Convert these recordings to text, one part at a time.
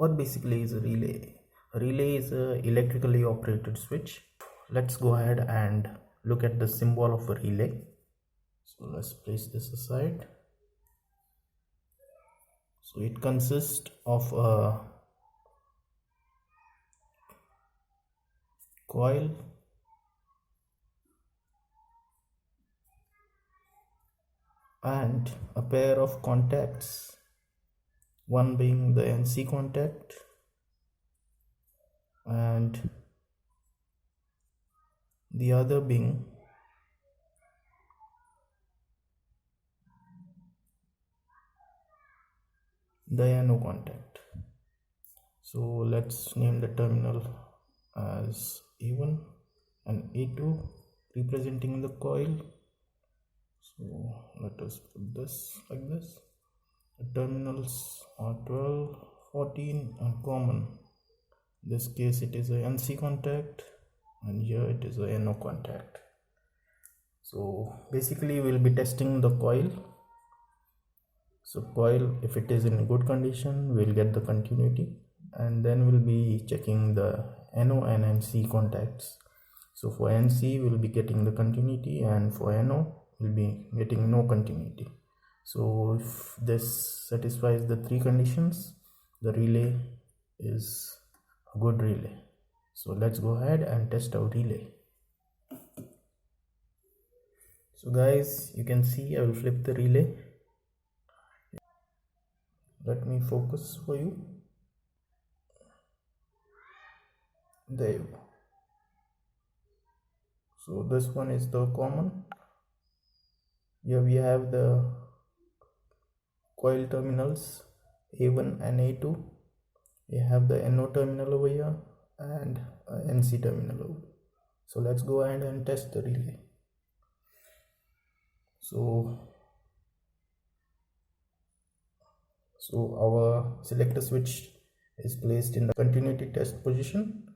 What basically is a relay? A relay is a electrically operated switch. Let's go ahead and look at the symbol of a relay. So let's place this aside. So it consists of a coil and a pair of contacts, one being the NC contact and the other being the NO contact. So let's name the terminal as A1 and A2 representing the coil. So let us put this like this. The terminals are 12, 14 and common. In this case it is a NC contact and here it is a NO contact. So basically we'll be testing the coil. So coil, if it is in good condition, we'll get the continuity, and then we'll be checking the NO and NC contacts. So for NC we'll be getting the continuity, and for NO we'll be getting no continuity. So if this satisfies the three conditions, the relay is a good relay. So let's go ahead and test our relay. So guys, you can see I will flip the relay. Let me focus for you. There you go. So this one is the common. Here we have the coil terminals A1 and A2. We have the NO terminal over here and NC terminal over here. So let's go ahead and test the relay. So our selector switch is placed in the continuity test position,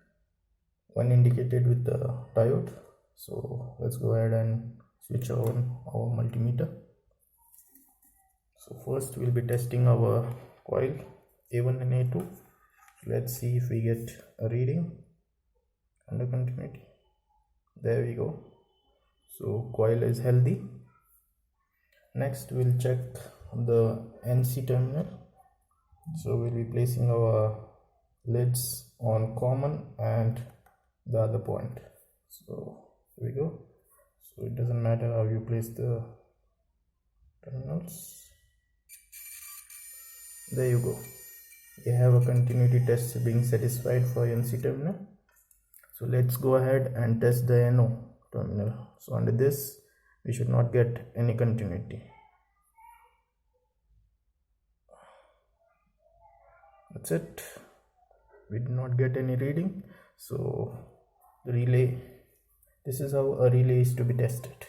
one indicated with the diode. So let's go ahead and switch on our multimeter. So first we'll be testing our coil A1 and A2. Let's see if we get a reading under continuity. There we go. So coil is healthy. Next we'll check the NC terminal. So we'll be placing our lids on common and the other point. So here we go. So it doesn't matter how you place the terminals. There you go. You have a continuity test being satisfied for NC terminal. So let's go ahead and test the NO terminal. So under this we should not get any continuity. That's it. We did not get any reading. So the relay, this is how a relay is to be tested.